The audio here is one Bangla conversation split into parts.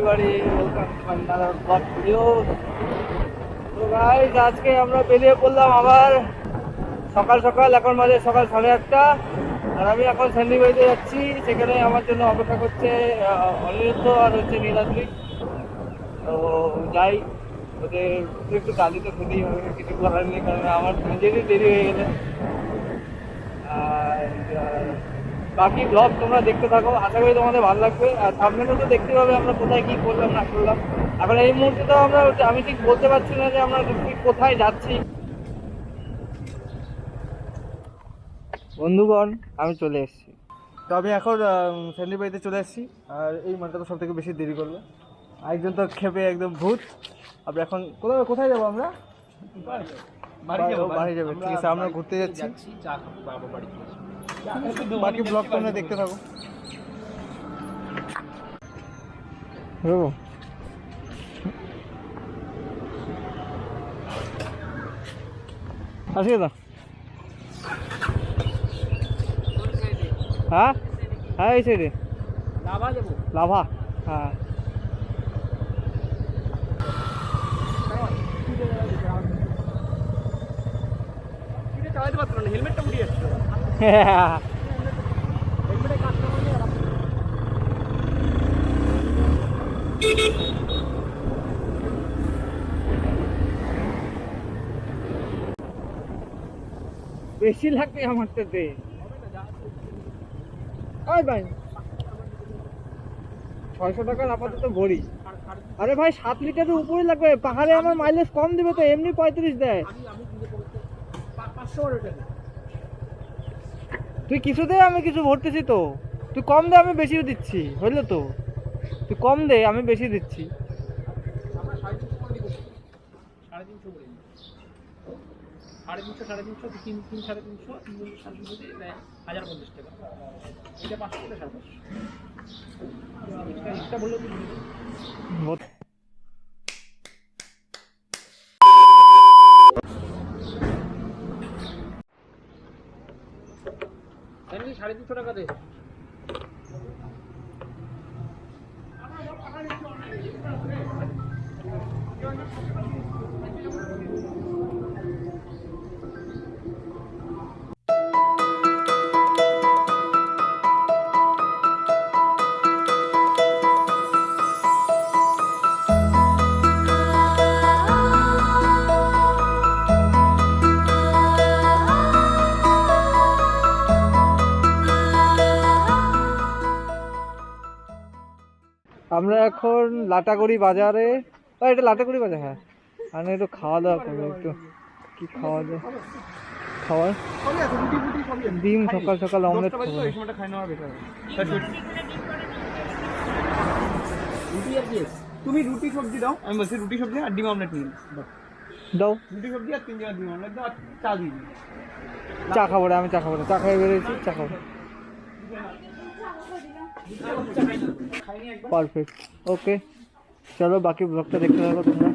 everybody, welcome to another vlog video. তো গাইস আজকে আমরা বেরিয়ে পড়লাম আবার সকাল সকাল। এখন বাজে সকাল 8:30 আর আমি এখন স্যান্ডিবাড়িতে যাচ্ছি। সেখানে আমার জন্য অপেক্ষা করছে অনিরুদ্ধ আর হচ্ছে নীলাদ্রি। তো যাই, ওদের একটু গালি তো খেতেই হবে, কিছু করার নেই, কারণ আমার নিজেরই দেরি হয়ে গেলে। আর বাকি ব্লগ তোমরা দেখতে থাকো, আশা করি তোমাদের ভালো লাগবে। আর থাম্বনেলও তো দেখতে পাবে আমরা কোথায় কী করলাম না করলাম। এখন এই মুহূর্তে তো আমি ঠিক বলতে পারছি না যে আমরা কোথায় যাচ্ছি। বন্ধুগণ, আমি চলে এসেছি। তো আমি এখন স্যান্ডিবাড়িতে চলে এসেছি। আর এই মানটা তো সব থেকে বেশি দেরি করলো, আরেকজন তো খেপে একদম ভূত। আমরা এখন কোথায় যাবো? আমরা বাড়ি যাবে। ঠিক আছে, আমরা ঘুরতে যাচ্ছি। বাকি ব্লগ তোমরা দেখতে থাকো। আসি না? হ্যাঁ হ্যাঁ, এই সাইডে লাভা যাবো। লাভা, হ্যাঁ। চালাতে পারতো না, হেলমেটটা উড়িয়ে আসছে। বেশি লাগবে আমার তো দে। ওই ভাই 600 টাকার আপাতত ভরি। আরে ভাই 7 লিটারের উপরে লাগবে। পাহাড়ে আমার মাইলেজ কম দেবে তো, এমনি 35 দেয়। তুই কিছু দে, আমি কিছু ভরতেছি তো। তুই কম দে, আমি বেশি দিচ্ছি। হইলো তো, তুই কম দে, আমি বেশি দিচ্ছি। সাড়ে 300 টাকা দে। আমরা এখন লাটাগুড়ি বাজারে। এটা লাটাগুড়ি বাজার, হ্যাঁ। আমি একটু খাওয়া দাওয়া করবো। একটু কি খাওয়া যায়? খাওয়ার ডিম, সকাল সকাল অমলেট খাবো। তুমি রুটি সবজি দাও, আমি বলছি রুটি সবজি আর ডিম অমলেট নিয়ে দাও। রুটি সবজি আর 3 ডিম অমলেট দাও, আর চা দিই। চা খাবো রে, আমি চা খাবো না। চা খাই বেরিয়েছি, চা খাবো। পারফেক্ট, ওকে। চলো বাকি ব্লগটা দেখতে থাকো তোমরা।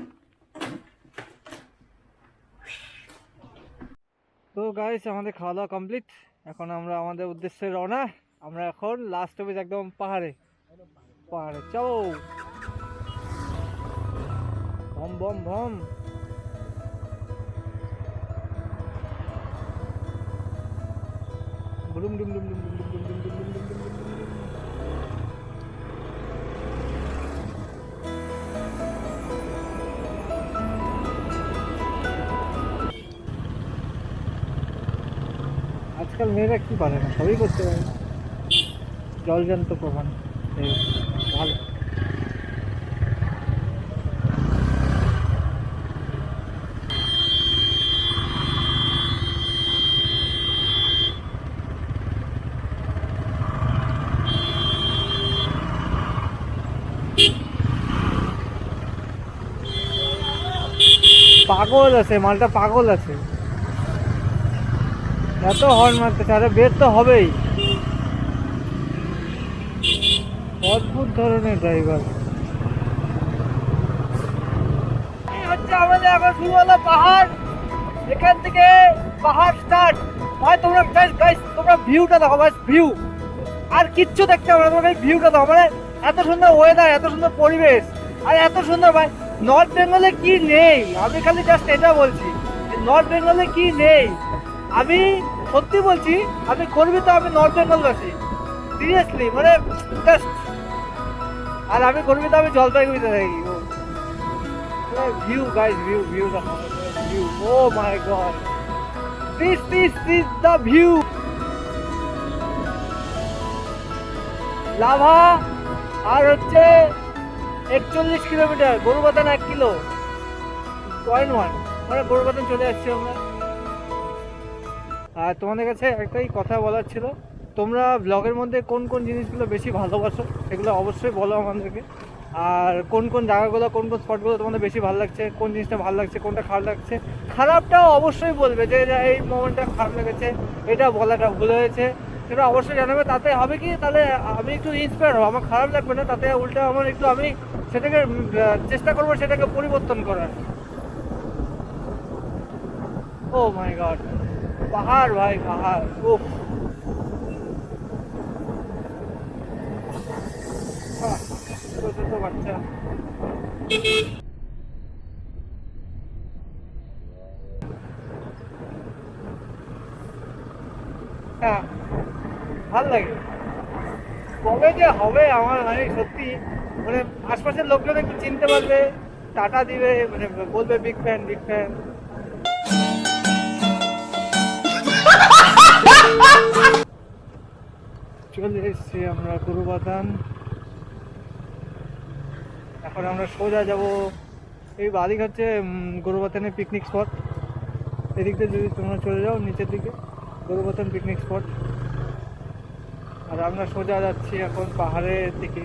তো গাইস, আমাদের খাওয়া দাওয়া কমপ্লিট। এখন আমরা আমাদের উদ্দেশ্যে রওনা। আমরা এখন লাস্ট অফিস একদম পাহাড়ে। চলো, ভম ভম ভম। ডুম ডুম ডুম ডুম ডুম ডুম ডুম ডুম ডুম ডুম ডুম ডুম। আজকাল মেয়েরা কি পারে না, সবই করতে পারে। জলজান্ত প্রমাণ। ভালো। পাগল আছে মালটা, পাগল আছে। এত হর্ন মারতেছে, আরে বের তো হবেই। অদ্ভুত ধরনের ড্রাইভার। হচ্ছে আমাদের এখন শুরু হলো পাহাড়। এখান থেকে পাহাড় স্টার্ট। ভাই তোমরা গাইস তোমরা ভিউটা দেখো, বাস ভিউ, আর কিচ্ছু দেখতে হবে না। তোমরা ভিউটা দেখো, মানে এত সুন্দর ওয়েদার, এত সুন্দর পরিবেশ, আর এত সুন্দর ভাই। নর্থ বেঙ্গলে কি নেই? আমি খালি জাস্ট এটা বলছি, নর্থ বেঙ্গলে কি নেই? আমি সত্যি বলছি, আমি গর্বিত, আমি নর্থ বেঙ্গলবাসী, সিরিয়াসলি, মানে জাস্ট। আর আমি গর্বিত, আমি জলপাইগুড়িতে থাকি। ভিউ গাইস, ভিউ দেখো, view, oh my god, this is the view. Lava আর হচ্ছে 41 কিলোমিটার, গরুবাথান 1 কিলো, 0.1, মানে গরুবাথান চলে আসছি আমরা। আর তোমাদের কাছে একটাই কথা বলার ছিল, তোমরা ব্লগের মধ্যে কোন কোন জিনিসগুলো বেশি ভালোবাসো সেগুলো অবশ্যই বলো আমাদেরকে। আর কোন কোন জায়গাগুলো, কোন কোন স্পটগুলো তোমাদের বেশি ভালো লাগছে, কোন জিনিসটা ভালো লাগছে, কোনটা খারাপ লাগছে। খারাপটাও অবশ্যই বলবে, যে এই মোমেন্টটা খারাপ লেগেছে, এটা বলাটা ভুল হয়েছে, সেটা অবশ্যই জানাবে। তাতে হবে কি, তাহলে আমি একটু ইন্সপায়ার হবো, আমার খারাপ লাগবে না, তাতে উল্টা আমার একটু, আমি সেটাকে চেষ্টা করবো সেটাকে পরিবর্তন করার। ও মাই গড, পাহাড় ভাই, পাহাড়, উফ। ছোট ছোট বাচ্চা, হ্যাঁ ভাল লাগে। কবে যে হবে আমার, মানে সত্যি, মানে আশপাশের লোকজন একটু চিনতে পারবে, টাটা দিবে, মানে বলবে বিগ ফ্যান, বিগ ফ্যান। চলে এসছি আমরা গরুবাথান। এখন আমরা সোজা যাব, এই বাদিক হচ্ছে গরুবাথানের পিকনিক স্পট। এদিক দিয়ে যদি তোমরা চলে যাও নিচের দিকে, গরুবাথান পিকনিক স্পট। আর আমরা সোজা যাচ্ছি এখন পাহাড়ের দিকে।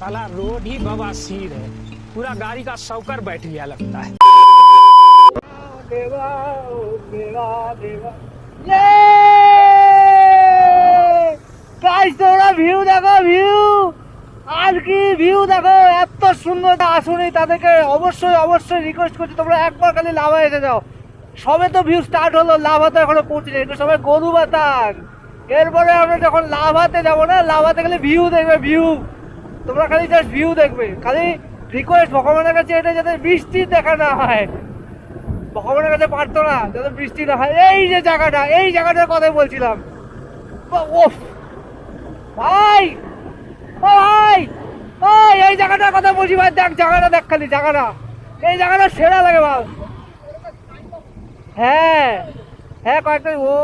साला रोड ही बवासीर है, पूरा गाड़ी का शौकर बैठ गया लगता है। देवा ओ देवा देवा, গাইস তোমরা ভিউ দেখো, ভিউ, আর কি ভিউ দেখো, এত সুন্দর। আসুনি তাদেরকে অবশ্যই অবশ্যই রিকোয়েস্ট করছি, তোমরা একবার খালি লাভা এসে যাও। সবে তো ভিউ স্টার্ট হলো, লাভা তো এখনো পৌঁছেনি, এটা সবাই গরুবাথান। এরপরে আমরা যখন লাভাতে যাবো না, লাভাতে গেলে ভিউ দেখবে, ভিউ, তোমরা খালি জাস্ট ভিউ দেখবে। খালি রিকোয়েস্ট ভগবানের কাছে এটা, যাতে বৃষ্টি দেখা না হয়, ভগবানের কাছে প্রার্থনা যাতে বৃষ্টি না হয়। এই যে জায়গাটা, এই জায়গাটার কথাই বলছিলাম। ওফ ভাই, ও ভাই, ওই এই জায়গাটার কথা বলছি ভাই, দেখ জায়গাটা, দেখ খালি জায়গাটা, এই জায়গাটা সেরা লাগে ভাই। হ্যাঁ হ্যাঁ, কয়েকটা ও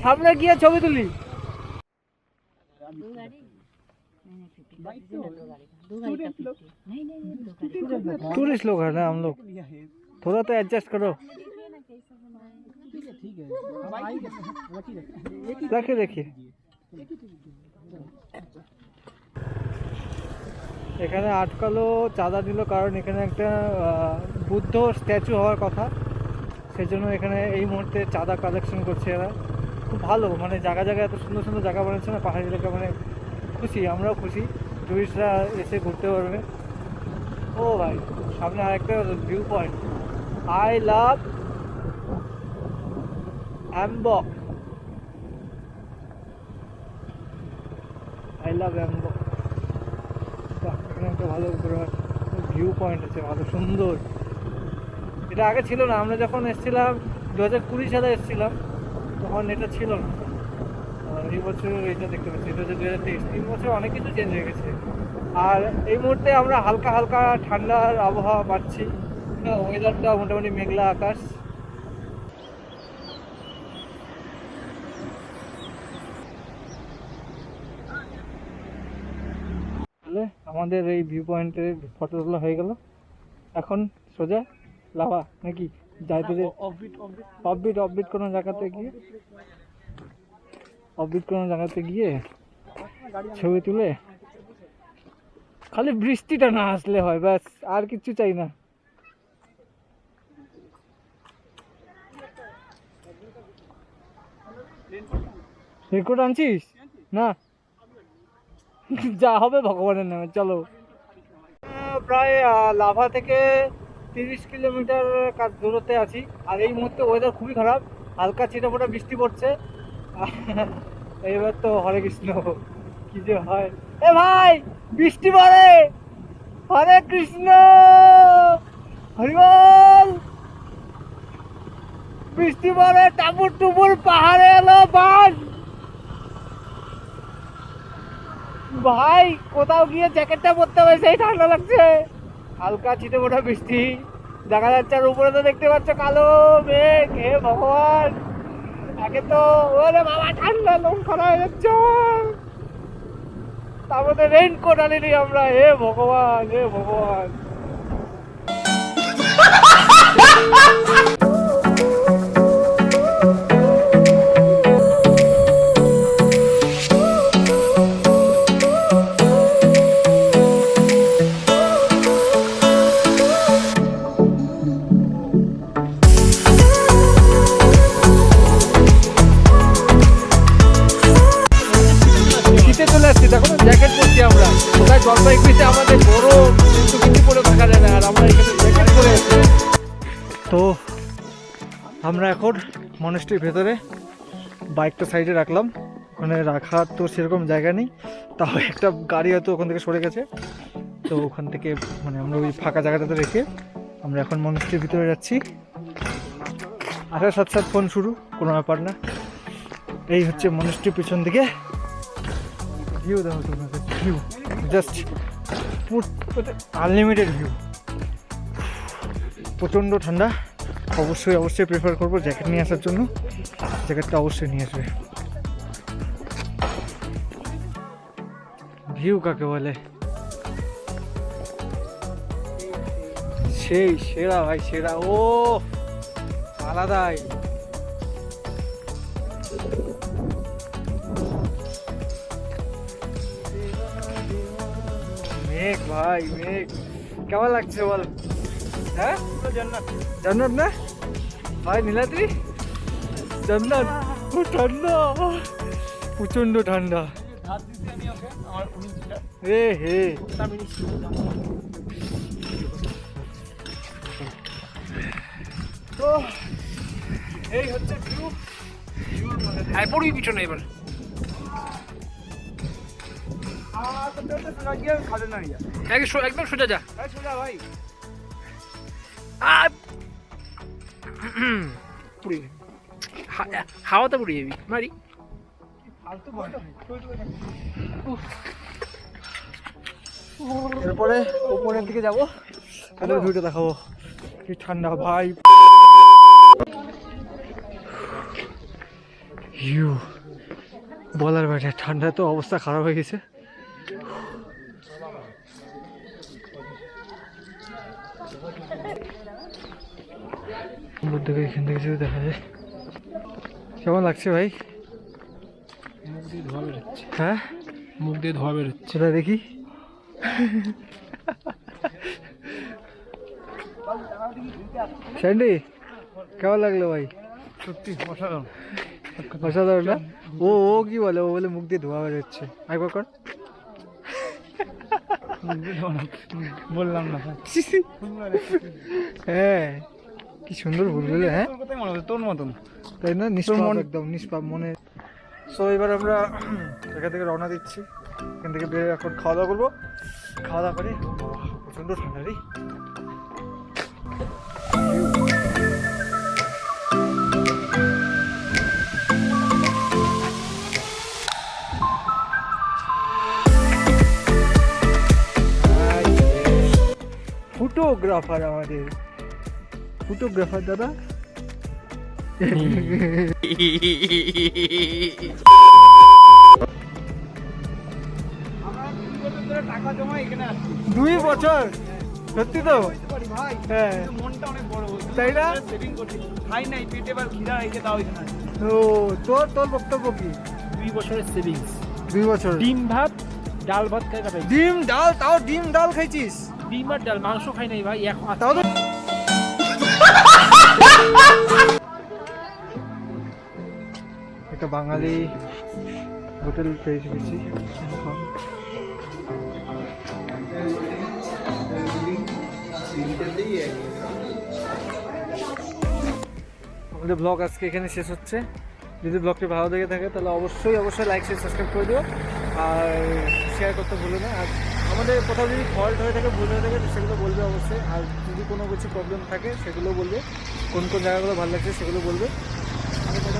সামনে গিয়ে ছবি তুলি। टूरिस्ट लोग है ना हम लोग, थोड़ा तो एडजस्ट करो। देखिए देखिए, এখানে আটকালো, চাঁদা দিল, কারণ এখানে একটা বুদ্ধ স্ট্যাচু হওয়ার কথা, সেজন্য এখানে এই মুহূর্তে চাঁদা কালেকশন করছে এরা। খুব ভালো, মানে জায়গা জায়গায় এত সুন্দর সুন্দর জায়গা বানাচ্ছে না পাহাড়ি এলাকা, মানে খুশি, আমরাও খুশি, টুরিস্টরা এসে ঘুরতে পারবে। ও ভাই, সামনে আরেকটা ভিউ পয়েন্ট, আই লাভ অ্যাম্বক, আই লাভ অ্যাম্বক। এখানে একটা ভালো ভিউ পয়েন্ট আছে, ভালো সুন্দর। এটা আগে ছিল না, আমরা যখন এসেছিলাম 2020 সালে এসেছিলাম, তখন এটা ছিল না। এই বছর এটা দেখতে পাচ্ছি, এটা হচ্ছে 2023, 3 বছর অনেক কিছু চেঞ্জ হয়ে গেছে। আর এই মুহূর্তে আমরা হালকা হালকা ঠান্ডার আবহাওয়া পাচ্ছি, ওয়েদারটা মোটামুটি মেঘলা আকাশ। আমাদের এই ভিউ পয়েন্টে ফটো তোলা হয়ে গেল, এখন সোজা লাভা নাকি যাইতে, অফবিট কোনো জায়গাতে গিয়ে, ছবি তুলে, খালি বৃষ্টিটা না আসলে হয়, ব্যাস, আর কিছু চাই না। রেকর্ড আনছিস না, যা হবে ভগবানের নামে। চলো, প্রায় লাভা থেকে 30 কিলোমিটার কাজ দূরত্বে আছি। আর এই মুহূর্তে ওয়েদার খুবই খারাপ, হালকা ছিটেফোঁটা বৃষ্টি পড়ছে। এইবার তো হরে কৃষ্ণ কি যে হয়। এ ভাই বৃষ্টি পড়ে, হরে কৃষ্ণ হরিবল। বৃষ্টি পড়ে, টাপুর টুপুর পাহাড়ে এলো বাস। ভাই কোথাও গিয়ে জ্যাকেটটা পরতে হবে, সেই ঠান্ডা লাগছে। হালকা ছিটেফোঁটা বৃষ্টি দেখা যাচ্ছে, আর উপরে তো দেখতে পাচ্ছ কালো মেঘ। হে ভগবান, একে তো ওরে বাবা ঠান্ডা লোম খারাপ হয়ে যাচ্ছে। তার মধ্যে রেইনকোট আনিনি আমরা। হে ভগবান, হে ভগবান। জ্যাকেট পরছি আমরা, কোথায় জলপাইগুড়িতে আমাদের গরম কিন্তু কিছু পরে থাকা যায় না, আর আমরা এখানে জ্যাকেট পরে আছি। তো আমরা এখন মনেস্ট্রির ভেতরে বাইকটা সাইডে রাখলাম, ওখানে রাখার তো সেরকম জায়গা নেই, তাও একটা গাড়ি হয়তো ওখান থেকে সরে গেছে, তো ওখান থেকে মানে আমরা ওই ফাঁকা জায়গাটাতে রেখে আমরা এখন মনেস্ট্রির ভিতরে যাচ্ছি। আসার সাথে সাথে ফোন শুরু, কোনো ব্যাপার না। এই হচ্ছে মনেস্ট্রির পিছন দিকে ভিউ, দেখো তোমাদের ভিউ জাস্ট আনলিমিটেড ভিউ। প্রচণ্ড ঠান্ডা, অবশ্যই প্রেফার করবো জ্যাকেট নিয়ে আসার জন্য। জ্যাকেটটা অবশ্যই নিয়ে আসবে। ভিউ কাকে বলে, সেই সেরা ভাই, সেরা। ও আলাদাই। মেঘ ভাই, মেঘ কেমন লাগছে বল? হ্যাঁ জান্নাত, জান্নাত না ভাই, নীলাদ্রি জান্নাত। খুব ঠান্ডা, প্রচন্ড ঠান্ডা। হে হে তো এই হচ্ছে ভিউ। হ্যাঁ পড়বি পিছনে এবার। একদম সোজা যা, সোজা ভাই। হাওয়াতে পড়ে যাবি মারি। এরপরে উপরের দিকে যাবো, ভিউটা দেখাবো। কি ঠান্ডা ভাই, বলার বাইরে ঠান্ডা, তো অবস্থা খারাপ হয়ে গেছে। এখান থেকে যদি দেখা যায় কেমন লাগছে ভাই? মুখ দিয়ে ধোয়া বেরোচ্ছে। হ্যাঁ মুখ দিয়ে ধোয়া বেরোচ্ছে, সেটা দেখি। স্যান্ডি কেমন লাগলো ভাই? সত্যি অসাধারণ, অসাধারণ না? ও ও কি বলে, ও বলে মুখ দিয়ে ধোয়া বেরোচ্ছে। একবার কর। বললাম না। হ্যাঁ কি সুন্দর বললে। হ্যাঁ তোর মতন, তাই না? নিষ্পাপ, একদম নিষ্পাপ মনে। সো এবার আমরা এখান থেকে রওনা দিচ্ছি। এখান থেকে বেরিয়ে এখন খাওয়া দাওয়া করবো। খাওয়া দাওয়া করে, প্রচণ্ড ঠান্ডা রে। ফটোগ্রাফার, আমাদের ফটোগ্রাফার দাদা। টাকা জমা এখানে আসছি 2 বছর, সত্যি তো? হ্যাঁ মনটা অনেক বড়, তাই না? সেভিং করছি, খাই নাই পেটে, এবার খিদা রেখে তাও এখানে। ও তোর তোর বক্তব্য কি? 2 বছরের সেভিংস। 2 বছর ডিম ভাত, ডাল ভাত খাই কাটাই। ডিম ডাল, তাও ডিম ডাল খাইছিস? ডিম আর ডাল, মাংস খাই নাই ভাই। তাও তো একটা বাঙালি হোটেল পেয়ে গেছি। আমাদের ব্লগ আজকে এখানে শেষ হচ্ছে। যদি ব্লগটি ভালো লেগে থাকে তাহলে অবশ্যই লাইক শেয়ার সাবস্ক্রাইব করে দিও, আর শেয়ার করতে ভুলো না। আর আমাদের কোথাও যদি ফল্ট হয়ে থাকে, ভুল হয়ে থাকে, সেগুলো বলবে অবশ্যই। আর যদি কোনো কিছু প্রবলেম থাকে সেগুলো বলবে, কোন কোন জায়গাগুলো ভালো লাগছে সেগুলো বলবে। আমি কথা